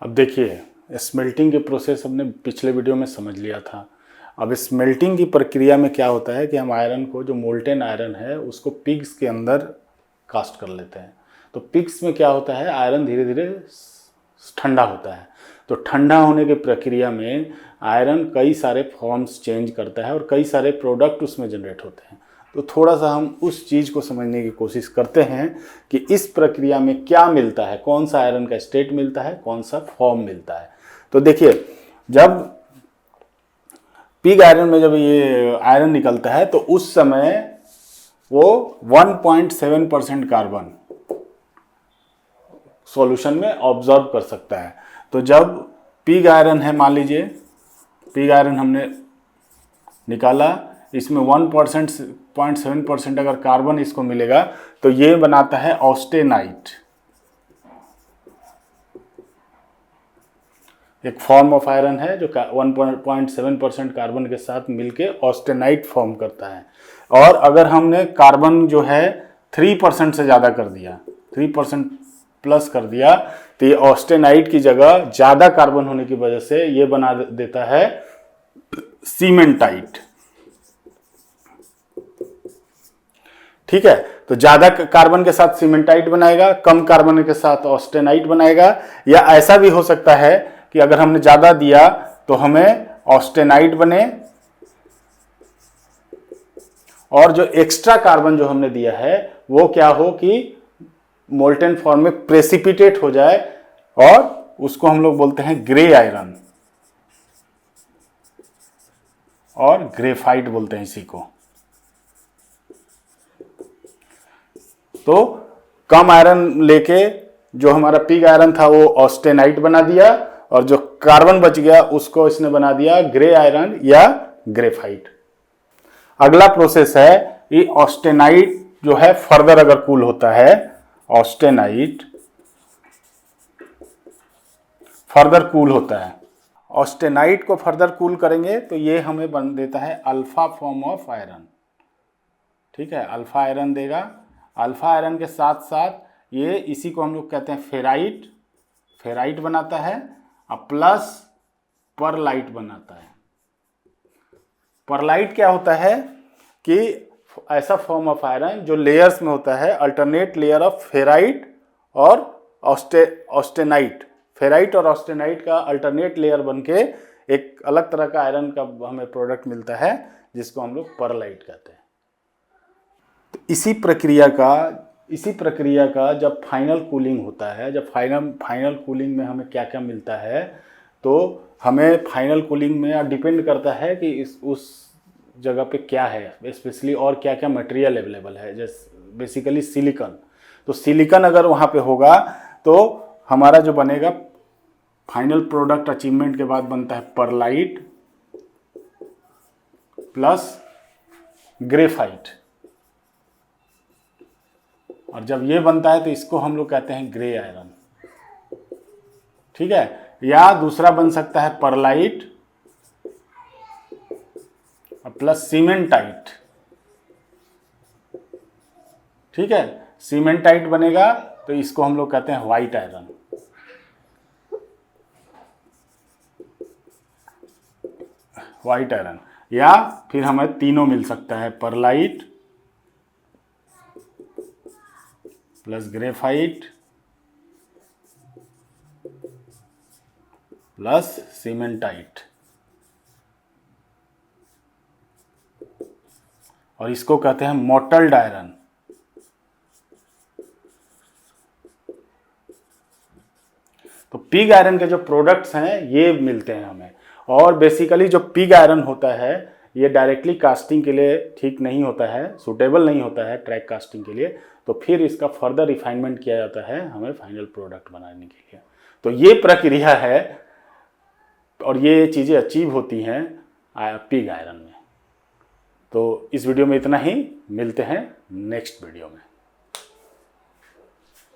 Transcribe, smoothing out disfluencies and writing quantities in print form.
अब देखिए, स्मेल्टिंग के प्रोसेस हमने पिछले वीडियो में समझ लिया था। अब स्मेल्टिंग की प्रक्रिया में क्या होता है कि हम आयरन को, जो मोल्टेन आयरन है, उसको पिग्स के अंदर कास्ट कर लेते हैं। तो पिग्स में क्या होता है, आयरन धीरे धीरे ठंडा होता है। तो ठंडा होने की प्रक्रिया में आयरन कई सारे फॉर्म्स चेंज करता है और कई सारे प्रोडक्ट उसमें जनरेट होते हैं। तो थोड़ा सा हम उस चीज़ को समझने की कोशिश करते हैं कि इस प्रक्रिया में क्या मिलता है, कौन सा आयरन का स्टेट मिलता है, कौन सा फॉर्म मिलता है। तो देखिए, जब पिग आयरन में जब ये आयरन निकलता है तो उस समय वो 1.7% कार्बन सॉल्यूशन में ऑब्जर्व कर सकता है। तो जब पिग आयरन है, मान लीजिए पिग आयरन हमने निकाला, इसमें 1.7% अगर कार्बन इसको मिलेगा तो ये बनाता है ऑस्टेनाइट, एक फॉर्म ऑफ आयरन है जो 1.7% कार्बन के साथ मिलके ऑस्टेनाइट फॉर्म करता है। और अगर हमने कार्बन जो है 3% से ज़्यादा कर दिया, 3% प्लस कर दिया, तो ये ऑस्टेनाइट की जगह ज़्यादा कार्बन होने की वजह से ये बना देता है सीमेंटाइट। ठीक है, तो ज़्यादा कार्बन के साथ सीमेंटाइट बनाएगा, कम कार्बन के साथ ऑस्टेनाइट बनाएगा। या ऐसा भी हो सकता है कि अगर हमने ज़्यादा दिया तो हमें ऑस्टेनाइट बने, और जो एक्स्ट्रा कार्बन जो हमने दिया है वो क्या हो कि मोल्टेन फॉर्म में प्रेसिपिटेट हो जाए, और उसको हम लोग बोलते हैं ग्रे आयरन, और ग्रेफाइट बोलते हैं इसी को। तो कम आयरन लेके जो हमारा पिग आयरन था वो ऑस्टेनाइट बना दिया, और जो कार्बन बच गया उसको इसने बना दिया ग्रे आयरन या ग्रेफाइट। अगला प्रोसेस है ये ऑस्टेनाइट जो है फर्दर अगर कूल होता है, ऑस्टेनाइट फर्दर कूल होता है। ऑस्टेनाइट को फर्दर कूल करेंगे तो ये हमें बन देता है अल्फा फॉर्म ऑफ आयरन। ठीक है, अल्फा आयरन देगा। अल्फा आयरन के साथ साथ ये इसी को हम लोग कहते हैं फेराइट, फेराइट बनाता है, और प्लस परलाइट बनाता है। परलाइट क्या होता है कि ऐसा फॉर्म ऑफ आयरन जो लेयर्स में होता है, अल्टरनेट लेयर ऑफ फेराइट और ऑस्टेनाइट। फेराइट और ऑस्टेनाइट का अल्टरनेट लेयर बनके एक अलग तरह का आयरन का हमें प्रोडक्ट मिलता है जिसको हम लोग परलाइट कहते हैं। तो इसी प्रक्रिया का जब फाइनल कूलिंग होता है, जब फाइनल कूलिंग में हमें क्या क्या मिलता है, तो हमें फाइनल कूलिंग में डिपेंड करता है कि उस जगह पे क्या है स्पेशली, और क्या क्या मटेरियल अवेलेबल है। जैसे बेसिकली सिलिकॉन, तो सिलिकॉन अगर वहाँ पे होगा तो हमारा जो बनेगा फाइनल प्रोडक्ट अचीवमेंट के बाद बनता है परलाइट प्लस ग्रेफाइट, और जब ये बनता है तो इसको हम लोग कहते हैं ग्रे आयरन। ठीक है, या दूसरा बन सकता है परलाइट प्लस सीमेंटाइट। ठीक है, सीमेंटाइट बनेगा तो इसको हम लोग कहते हैं व्हाइट आयरन। व्हाइट आयरन, या फिर हमें तीनों मिल सकता है, pearlite plus graphite plus cementite, और इसको कहते हैं मोटल्ड आयरन। तो पिग आयरन के जो प्रोडक्ट्स हैं ये मिलते हैं हमें। और बेसिकली जो पिग आयरन होता है ये डायरेक्टली कास्टिंग के लिए ठीक नहीं होता है, सूटेबल नहीं होता है ट्रैक कास्टिंग के लिए। तो फिर इसका फर्दर रिफाइनमेंट किया जाता है हमें फाइनल प्रोडक्ट बनाने के लिए। तो ये प्रक्रिया है और ये चीज़ें अचीव होती हैं पिग आयरन में। तो इस वीडियो में इतना ही, मिलते हैं नेक्स्ट वीडियो में।